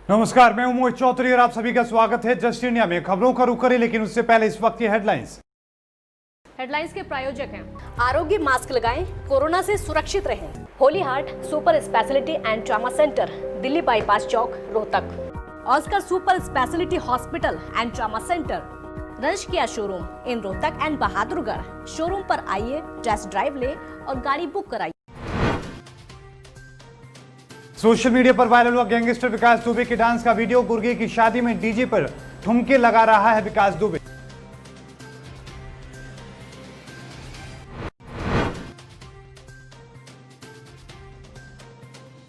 नमस्कार, मैं हूं मोहित चौधरी और आप सभी का स्वागत है जस्ट इंडिया में। खबरों का रुख करें, लेकिन उससे पहले इस वक्त की हेडलाइंस के प्रायोजक हैं आरोग्य मास्क लगाएं, कोरोना से सुरक्षित रहें। Holy heart super speciality and trauma centre, Delhi bypass Chowk, Rohtak. Oscar super speciality hospital and trauma centre, रंश किया showroom in Rohtak and Bahadurgarh. Showroom पर आइए, टेस्ट ड्राइव ले और गाड़ी बुक कराइए। सोशल मीडिया पर वायरल हुआ गैंगस्टर विकास दुबे के डांस का वीडियो। गुर्गे की शादी में डीजे पर ठुमके लगा रहा है विकास दुबे।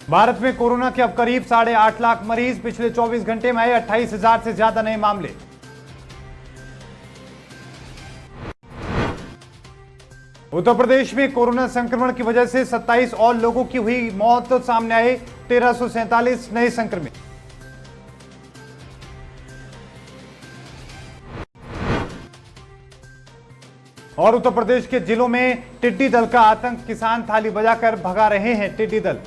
भारत में कोरोना के अब करीब 8.5 लाख मरीज। पिछले 24 घंटे में आए 28,000 से ज्यादा नए मामले। उत्तर प्रदेश में कोरोना संक्रमण की वजह से 27 और लोगों की हुई मौत। सामने आए 1347 नए संक्रमित। और उत्तर प्रदेश के जिलों में टिड्डी दल का आतंक। किसान थाली बजाकर भगा रहे हैं टिड्डी दल।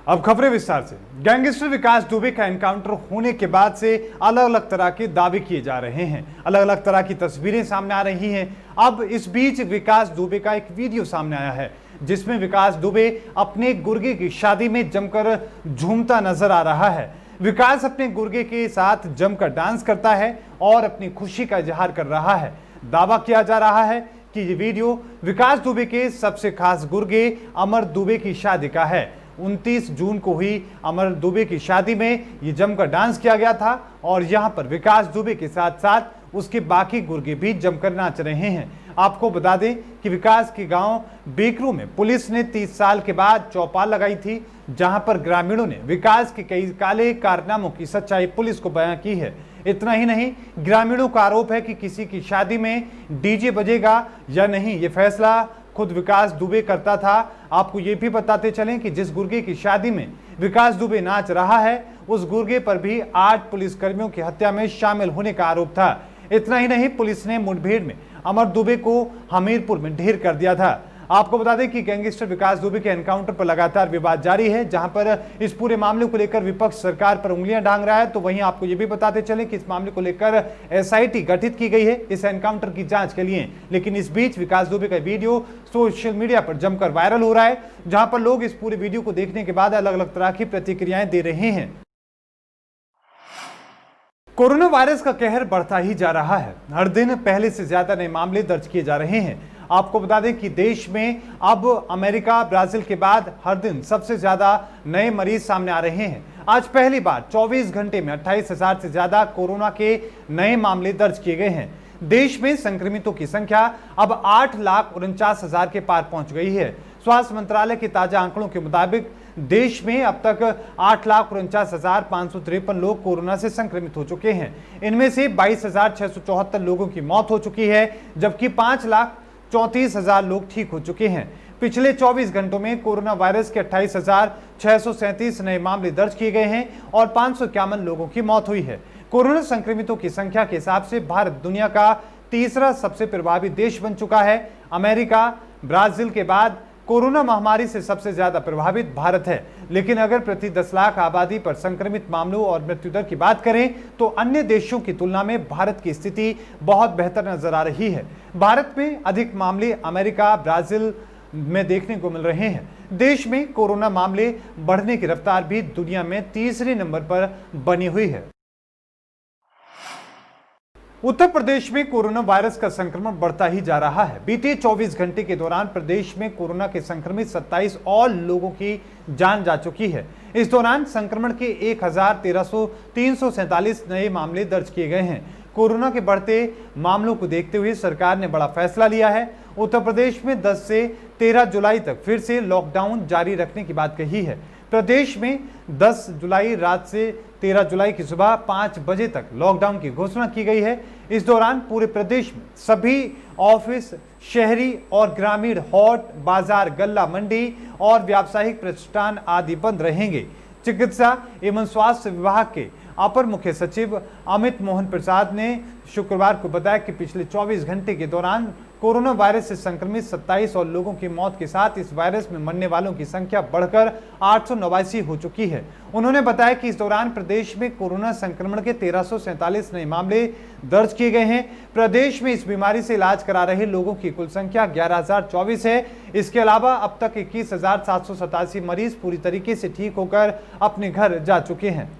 अब खबरें विस्तार से। गैंगस्टर विकास दुबे का एनकाउंटर होने के बाद से अलग अलग तरह के दावे किए जा रहे हैं, अलग अलग तरह की तस्वीरें सामने आ रही हैं। अब इस बीच विकास दुबे का एक वीडियो सामने आया है जिसमें विकास दुबे अपने गुर्गे की शादी में जमकर झूमता नजर आ रहा है। विकास अपने गुर्गे के साथ जमकर डांस करता है और अपनी खुशी का इजहार कर रहा है। दावा किया जा रहा है कि ये वीडियो विकास दुबे के सबसे खास गुर्गे अमर दुबे की शादी का है। 29 जून को हुई अमर दुबे की शादी में ये जमकर डांस किया गया था और यहां पर विकास दुबे के साथ साथ उसके बाकी गुर्गे भी जमकर नाच रहे हैं। आपको बता दें कि विकास के गांव बेकरू में पुलिस ने 30 साल के बाद चौपाल लगाई थी, जहां पर ग्रामीणों ने विकास के कई काले कारनामों की सच्चाई पुलिस को बयां की है। इतना ही नहीं, ग्रामीणों का आरोप है कि किसी की शादी में डीजे बजेगा या नहीं, ये फैसला खुद विकास दुबे करता था। आपको ये भी बताते चलें कि जिस गुर्गे की शादी में विकास दुबे नाच रहा है, उस गुर्गे पर भी 8 पुलिसकर्मियों की हत्या में शामिल होने का आरोप था। इतना ही नहीं, पुलिस ने मुठभेड़ में अमर दुबे को हमीरपुर में ढेर कर दिया था। आपको बता दें कि गैंगस्टर विकास दुबे के एनकाउंटर पर लगातार विवाद जारी है, जहां पर इस पूरे मामले को लेकर विपक्ष सरकार पर उंगलियां डांग रहा है। तो वहीं आपको यह भी बताते चले कि इस मामले को लेकर एसआईटी गठित की गई है इस एनकाउंटर की जांच के लिए। लेकिन इस बीच विकास दुबे का वीडियो सोशल मीडिया पर जमकर वायरल हो रहा है, जहां पर लोग इस पूरे वीडियो को देखने के बाद अलग अलग तरह की प्रतिक्रियाएं दे रहे हैं। कोरोना वायरस का कहर बढ़ता ही जा रहा है। हर दिन पहले से ज्यादा नए मामले दर्ज किए जा रहे हैं। आपको बता दें कि देश में अब अमेरिका, ब्राजील के बाद हर दिन सबसे ज्यादा नए मरीज सामने आ रहे हैं। आज पहली बार 24 घंटे में 28,000 से ज्यादा कोरोना के नए मामले दर्ज किए गए हैं। देश में संक्रमितों की संख्या अब 8,49,000 के पार पहुंच गई है। स्वास्थ्य मंत्रालय के ताजा आंकड़ों के मुताबिक देश में अब तक 8,49,553 लोग कोरोना से संक्रमित हो चुके हैं। इनमें से 22,674 लोगों की मौत हो चुकी है, जबकि 5,34,000 लोग ठीक हो चुके हैं। पिछले 24 घंटों में कोरोना वायरस के 28,637 नए मामले दर्ज किए गए हैं और 551 लोगों की मौत हुई है। कोरोना संक्रमितों की संख्या के हिसाब से भारत दुनिया का तीसरा सबसे प्रभावित देश बन चुका है। अमेरिका, ब्राजील के बाद कोरोना महामारी से सबसे ज्यादा प्रभावित भारत है। लेकिन अगर प्रति 10 लाख आबादी पर संक्रमित मामलों और मृत्यु दर की बात करें तो अन्य देशों की तुलना में भारत की स्थिति बहुत बेहतर नजर आ रही है। भारत में अधिक मामले अमेरिका, ब्राजील में देखने को मिल रहे हैं। देश में कोरोना मामले बढ़ने की रफ्तार भी दुनिया में तीसरे नंबर पर बनी हुई है। उत्तर प्रदेश में कोरोना वायरस का संक्रमण बढ़ता ही जा रहा है। बीते 24 घंटे के दौरान प्रदेश में कोरोना के संक्रमित 27 और लोगों की जान जा चुकी है। इस दौरान संक्रमण के 1,347 नए मामले दर्ज किए गए हैं। कोरोना के बढ़ते मामलों को देखते हुए सरकार ने बड़ा फैसला लिया है। उत्तर प्रदेश में 10 से 13 जुलाई तक फिर से लॉकडाउन जारी रखने की बात कही है। प्रदेश में 10 जुलाई रात से 13 जुलाई की सुबह 5 बजे तक लॉकडाउन की घोषणा की गई है। इस दौरान पूरे प्रदेश में सभी ऑफिस, शहरी और ग्रामीण हाट, बाजार, गल्ला मंडी और व्यावसायिक प्रतिष्ठान आदि बंद रहेंगे। चिकित्सा एवं स्वास्थ्य विभाग के अपर मुख्य सचिव अमित मोहन प्रसाद ने शुक्रवार को बताया कि पिछले 24 घंटे के दौरान कोरोना वायरस से संक्रमित 27 और लोगों की मौत के साथ इस वायरस में मरने वालों की संख्या बढ़कर 889 हो चुकी है। उन्होंने बताया कि इस दौरान प्रदेश में कोरोना संक्रमण के 1347 नए मामले दर्ज किए गए हैं। प्रदेश में इस बीमारी से इलाज करा रहे लोगों की कुल संख्या 11,024 है। इसके अलावा अब तक 21,787 मरीज पूरी तरीके से ठीक होकर अपने घर जा चुके हैं।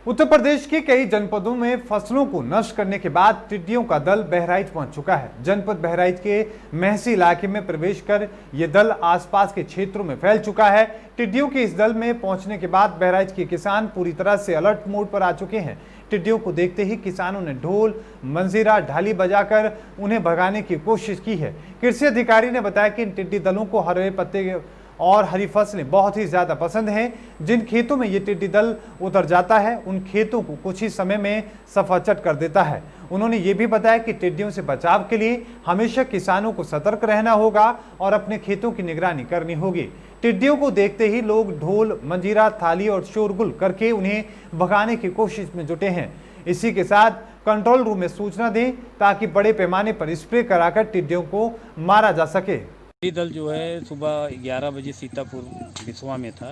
उत्तर प्रदेश के कई जनपदों में फसलों को नष्ट करने के बाद टिड्डियों का दल बहराइच पहुंच चुका है। जनपद बहराइच के महसी इलाके में प्रवेश कर यह दल आसपास के क्षेत्रों में फैल चुका है। टिड्डियों के इस दल में पहुंचने के बाद बहराइच के किसान पूरी तरह से अलर्ट मोड पर आ चुके हैं। टिड्डियों को देखते ही किसानों ने ढोल, मंजीरा, ढाली बजाकर उन्हें भगाने की कोशिश की है। कृषि अधिकारी ने बताया कि इन टिड्डी दलों को हरे पत्ते और हरी फसलें बहुत ही ज्यादा पसंद हैं। जिन खेतों में ये टिड्डी दल उतर जाता है उन खेतों को कुछ ही समय में सफाचट कर देता है। उन्होंने ये भी बताया कि टिड्डियों से बचाव के लिए हमेशा किसानों को सतर्क रहना होगा और अपने खेतों की निगरानी करनी होगी। टिड्डियों को देखते ही लोग ढोल, मंजीरा, थाली और शोरगुल करके उन्हें भगाने की कोशिश में जुटे हैं। इसी के साथ कंट्रोल रूम में सूचना दें ताकि बड़े पैमाने पर स्प्रे कराकर टिड्डियों को मारा जा सके। टिड्डी दल जो है सुबह 11 बजे सीतापुर बिस्वा में था।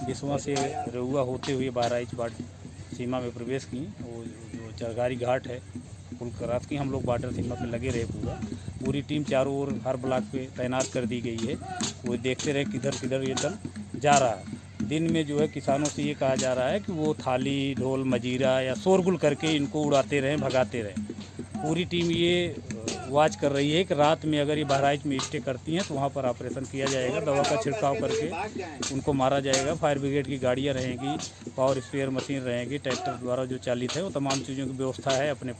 बिस्वा से रहुआ होते हुए बहराइच बाट सीमा में प्रवेश की। वो जो चरगारी घाट है पुल क्रॉस की, हम लोग बॉर्डर सीमा पे लगे रहे। पूरी टीम चारों ओर हर ब्लॉक पे तैनात कर दी गई है। वो देखते रहे किधर किधर ये दल जा रहा है। दिन में जो है किसानों से ये कहा जा रहा है कि वो थाली, ढोल, मजीरा या शोरगुल करके इनको उड़ाते रहें, भगाते रहें। पूरी टीम ये वाच कर रही है कि रात में अगर ये बहराइच में स्टे करती हैं तो वहाँ पर ऑपरेशन किया जाएगा, दवा का छिड़काव करके उनको मारा जाएगा। फायर ब्रिगेड की गाड़ियाँ रहेंगी, पावर स्प्रेयर मशीन रहेंगी, ट्रैक्टर द्वारा जो चालित है वो तमाम चीज़ों की व्यवस्था है। अपने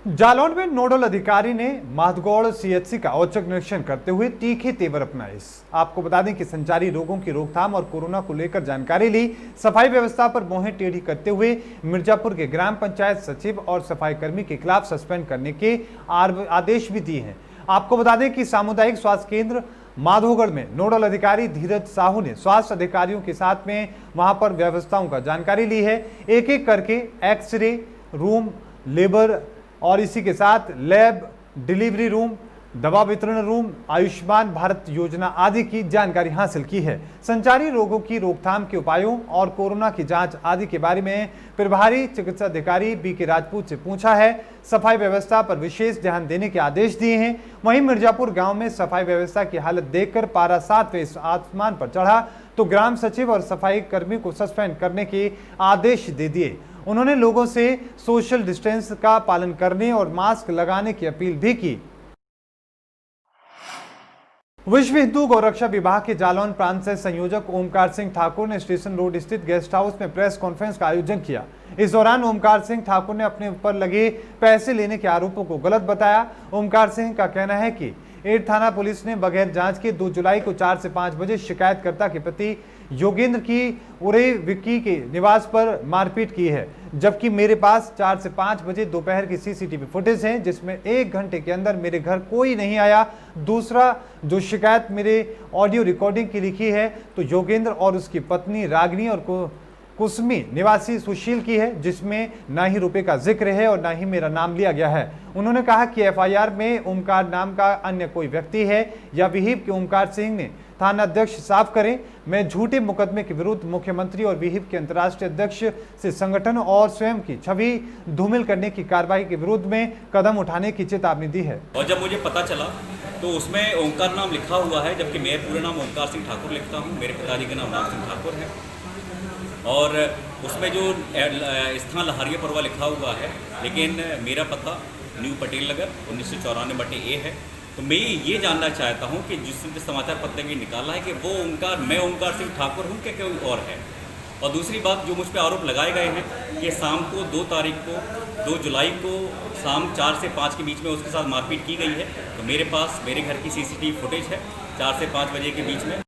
जालौन में नोडल अधिकारी ने माधगौड़ सीएचसी का औचक निरीक्षण करते हुए तीखे तेवर अपनाए। आपको बता दें कि संचारी रोगों की रोकथाम और कोरोना को लेकर जानकारी ली। सफाई व्यवस्था पर भौहें टेढ़ी करते हुए मिर्जापुर के ग्राम पंचायत सचिव और सफाई कर्मी के खिलाफ सस्पेंड करने के आदेश भी दिए हैं। आपको बता दें कि सामुदायिक स्वास्थ्य केंद्र माधोगढ़ में नोडल अधिकारी धीरज साहू ने स्वास्थ्य अधिकारियों के साथ में वहां पर व्यवस्थाओं का जानकारी ली है। एक एक करके एक्सरे रूम, लेबर और इसी के साथ लैब, डिलीवरी रूम, दवा वितरण रूम, आयुष्मान भारत योजना आदि की जानकारी हासिल की है। संचारी रोगों की रोकथाम के उपायों और कोरोना की जांच आदि के बारे में प्रभारी चिकित्सा अधिकारी बीके राजपूत से पूछा है। सफाई व्यवस्था पर विशेष ध्यान देने के आदेश दिए हैं। वहीं मिर्जापुर गांव में सफाई व्यवस्था की हालत देखकर पारा 7वें आसमान पर चढ़ा तो ग्राम सचिव और सफाई कर्मी को सस्पेंड करने के आदेश दे दिए। उन्होंने लोगों से सोशल डिस्टेंस का पालन करने और मास्क लगाने की अपील भी की। विश्व हिंदू गौरक्षा विभाग के जालौन प्रांत से संयोजक ओमकार सिंह ठाकुर ने स्टेशन रोड स्थित गेस्ट हाउस में प्रेस कॉन्फ्रेंस का आयोजन किया। इस दौरान ओमकार सिंह ठाकुर ने अपने ऊपर लगे पैसे लेने के आरोपों को गलत बताया। ओमकार सिंह का कहना है कि एड थाना पुलिस ने बगैर जांच के 2 जुलाई को 4 से 5 बजे शिकायतकर्ता के प्रति योगेंद्र की उरे विक्की के निवास पर मारपीट की है, जबकि मेरे पास 4 से 5 बजे दोपहर की सीसीटीवी फुटेज है जिसमें 1 घंटे के अंदर मेरे घर कोई नहीं आया। दूसरा जो शिकायत मेरे ऑडियो रिकॉर्डिंग की लिखी है तो योगेंद्र और उसकी पत्नी रागिनी और कुसमी निवासी सुशील की है, जिसमें ना ही रुपए का जिक्र है और ना ही मेरा नाम लिया गया है। उन्होंने कहा कि एफआईआर में ओमकार नाम का अन्य कोई व्यक्ति है या विहिप के ओमकार सिंह ने थाना अध्यक्ष साफ करें। मैं झूठे मुकदमे के विरुद्ध मुख्यमंत्री और विहिप के अंतर्राष्ट्रीय अध्यक्ष से संगठन और स्वयं की छवि धूमिल करने की कार्रवाई के विरुद्ध में कदम उठाने की चेतावनी दी है। और जब मुझे पता चला तो उसमें ओमकार नाम लिखा हुआ है, जबकि मेरा पूरा नाम ओमकार सिंह ठाकुर लिखता हूँ। मेरे पिताजी का नाम राम सिंह ठाकुर है और उसमें जो स्थान लहारिया परवा लिखा हुआ है, लेकिन मेरा पता न्यू पटेल नगर 1994/A है। तो मैं ये जानना चाहता हूँ कि जिस समाचार पत्र में निकाला है कि वो मैं ओमकार सिंह ठाकुर हूँ क्या कोई और है। और दूसरी बात जो मुझ पर आरोप लगाए गए हैं कि शाम को 2 जुलाई को शाम 4 से 5 के बीच में उसके साथ मारपीट की गई है। तो मेरे पास मेरे घर की सीसीटीवी फुटेज है 4 से 5 बजे के बीच में।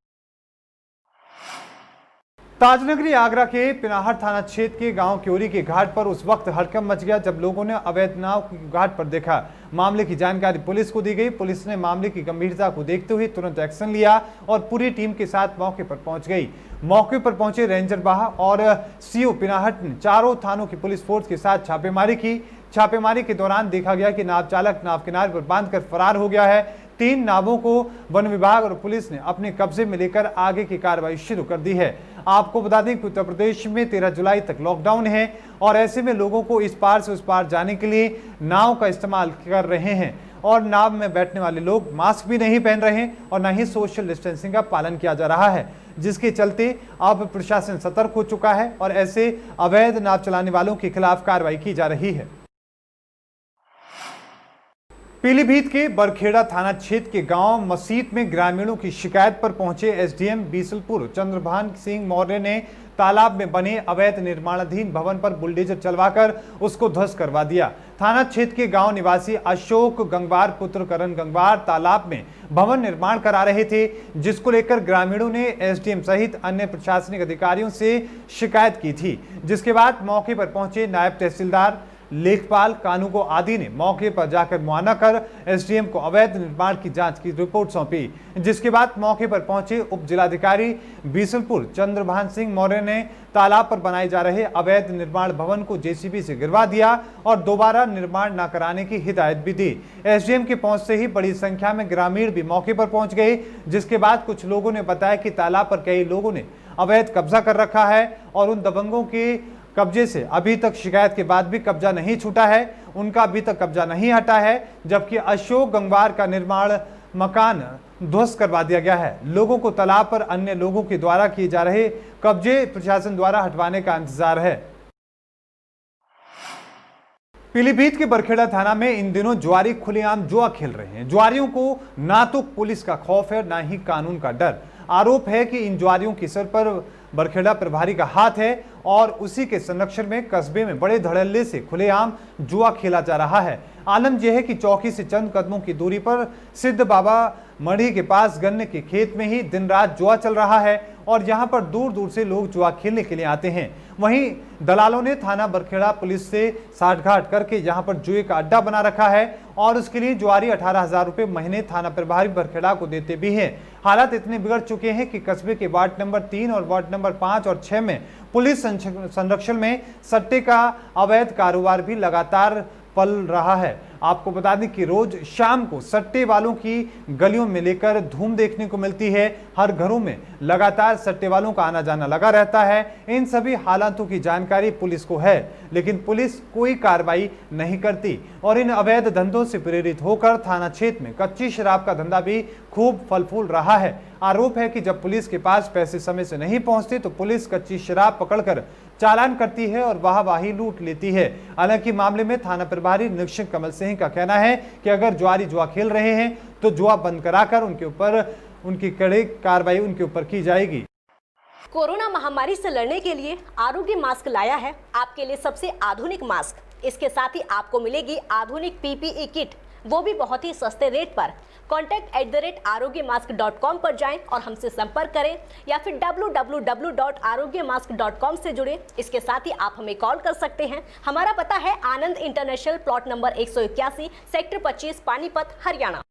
ताजनगरी आगरा के पिनाहर थाना क्षेत्र के गांव क्योरी के घाट पर उस वक्त हड़कंप मच गया जब लोगों ने अवैध नाव घाट पर देखा। मामले की जानकारी पुलिस को दी गई। पुलिस ने मामले की गंभीरता को देखते हुए तुरंत एक्शन लिया और पूरी टीम के साथ मौके पर पहुंच गई। मौके पर पहुंचे रेंजर बाहा और सीओ पिनाहट ने चारों थानों की पुलिस फोर्स के साथ छापेमारी की। छापेमारी के दौरान देखा गया कि नाव चालक नाव किनारे पर बांधकर फरार हो गया है। 3 नावों को वन विभाग और पुलिस ने अपने कब्जे में लेकर आगे की कार्रवाई शुरू कर दी है। आपको बता दें कि उत्तर प्रदेश में 13 जुलाई तक लॉकडाउन है और ऐसे में लोगों को इस पार से उस पार जाने के लिए नाव का इस्तेमाल कर रहे हैं और नाव में बैठने वाले लोग मास्क भी नहीं पहन रहे हैं और न ही सोशल डिस्टेंसिंग का पालन किया जा रहा है, जिसके चलते अब प्रशासन सतर्क हो चुका है और ऐसे अवैध नाव चलाने वालों के खिलाफ कार्रवाई की जा रही है। पीलीभीत के बरखेड़ा थाना क्षेत्र के गांव मसीत में ग्रामीणों की शिकायत पर पहुंचे एसडीएम बीसलपुर चंद्रभान सिंह मौर्य ने तालाब में बने अवैध निर्माणाधीन भवन पर बुलडोजर चलवाकर उसको ध्वस्त करवा दिया। थाना क्षेत्र के गांव निवासी अशोक गंगवार पुत्र करण गंगवार तालाब में भवन निर्माण करा रहे थे, जिसको लेकर ग्रामीणों ने एसडीएम सहित अन्य प्रशासनिक अधिकारियों से शिकायत की थी, जिसके बाद मौके पर पहुंचे नायब तहसीलदार लेखपाल कानूगो आदि ने मौके पर जाकर मुआयना कर एसडीएम को अवैध निर्माण की जांच की रिपोर्ट सौंपी, जिसके बाद मौके पर पहुंचे उप जिलाधिकारी बीसलपुर चंद्रभान सिंह मौर्य ने तालाब पर बनाए जा रहे अवैध निर्माण भवन को जेसीबी से गिरवा दिया और दोबारा निर्माण न कराने की हिदायत भी दी। एसडीएम के पहुंच से ही बड़ी संख्या में ग्रामीण भी मौके पर पहुंच गए, जिसके बाद कुछ लोगों ने बताया कि तालाब पर कई लोगों ने अवैध कब्जा कर रखा है और उन दबंगों के कब्जे से अभी तक शिकायत के बाद भी कब्जा नहीं छूटा है, उनका अभी तक कब्जा नहीं हटा है, जबकि अशोक गंगवार का निर्माण मकान ध्वस्त करवा दिया गया है। लोगों को तालाब पर अन्य लोगों के द्वारा किए जा रहे कब्जे प्रशासन द्वारा हटवाने का इंतजार है। पीलीभीत के बरखेड़ा थाना में इन दिनों जुआरी खुलेआम जुआ खेल रहे हैं। जुआरियों को ना तो पुलिस का खौफ है ना ही कानून का डर। आरोप है कि इन जुआरियों के सर पर बरखेड़ा प्रभारी का हाथ है और उसी के संरक्षण में कस्बे में बड़े धड़ल्ले से खुलेआम जुआ खेला जा रहा है। आलम यह है कि चौकी से चंद कदमों की दूरी पर सिद्ध बाबा मढ़ी के पास गन्ने के खेत में ही दिन रात जुआ चल रहा है और यहां पर दूर दूर से लोग जुआ खेलने के लिए आते हैं। वहीं दलालों ने थाना बरखेड़ा पुलिस से साठगांठ करके यहां पर जुए का अड्डा बना रखा है और उसके लिए जुआरी 18,000 रुपए महीने थाना प्रभारी बरखेड़ा को देते भी हैं। हालात इतने बिगड़ चुके हैं कि कस्बे के वार्ड नंबर 3 और वार्ड नंबर 5 और 6 में पुलिस संरक्षण में सट्टे का अवैध कारोबार भी लगातार पल रहा है। आपको बता दें कि रोज शाम को सट्टे वालों की गलियों में लेकर धूम देखने को मिलती है। हर घरों में लगातार सट्टे वालों का आना जाना लगा रहता है। इन सभी हालातों की जानकारी पुलिस को है, लेकिन पुलिस कोई कार्रवाई नहीं करती और इन अवैध धंधों से प्रेरित होकर थाना क्षेत्र में कच्ची शराब का धंधा भी खूब फल फूल रहा है। आरोप है कि जब पुलिस के पास पैसे समय से नहीं पहुंचते तो पुलिस कच्ची शराब पकड़कर चालान करती है और वाहवाही लूट लेती है। हालांकि मामले में थाना प्रभारी निरीक्षक कमल सिंह का कहना है कि अगर जुआरी जुआ खेल रहे हैं तो जुआ बंद कराकर उनकी कड़ी कार्रवाई उनके ऊपर की जाएगी। कोरोना महामारी से लड़ने के लिए आरोग्य मास्क लाया है आपके लिए सबसे आधुनिक मास्क। इसके साथ ही आपको मिलेगी आधुनिक पीपीई किट, वो भी बहुत ही सस्ते रेट पर। contact@arogyamask.com पर जाएं और हमसे संपर्क करें या फिर www.arogyamask.com से जुड़ें। इसके साथ ही आप हमें कॉल कर सकते हैं। हमारा पता है Anand international plot number 181 sector 25 Panipat Haryana.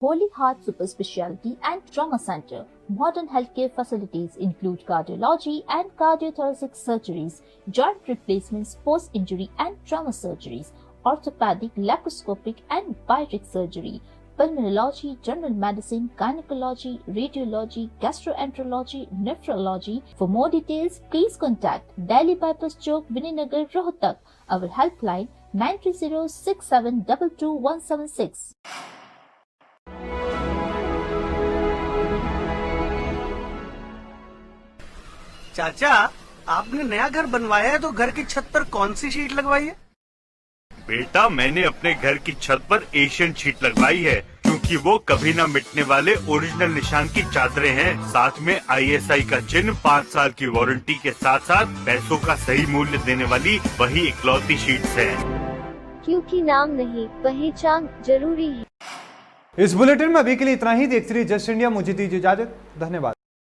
Holy Heart Super Speciality and Trauma Center. Modern healthcare facilities include cardiology and cardiothoracic surgeries, joint replacements, post-injury and trauma surgeries, orthopedic, laparoscopic and bariatric surgery, pulmonology, general medicine, gynecology, radiology, gastroenterology, nephrology. For more details, please contact Delhi Bypass Chowk, Vininagar, Rohtak. Our helpline 9306722176. चाचा, आपने नया घर बनवाया है तो घर की छत पर कौन सी शीट लगवाई है? बेटा, मैंने अपने घर की छत पर एशियन शीट लगवाई है क्योंकि वो कभी न मिटने वाले ओरिजिनल निशान की चादरें हैं। साथ में ISI का चिन्ह, 5 साल की वारंटी के साथ साथ पैसों का सही मूल्य देने वाली वही इकलौती शीट्स हैं। क्योंकि नाम नहीं, पहचान जरूरी है। इस बुलेटिन में अभी के लिए इतना ही। देखते रहिए जस्ट इंडिया। मुझे दीजिए इजाजत। धन्यवाद।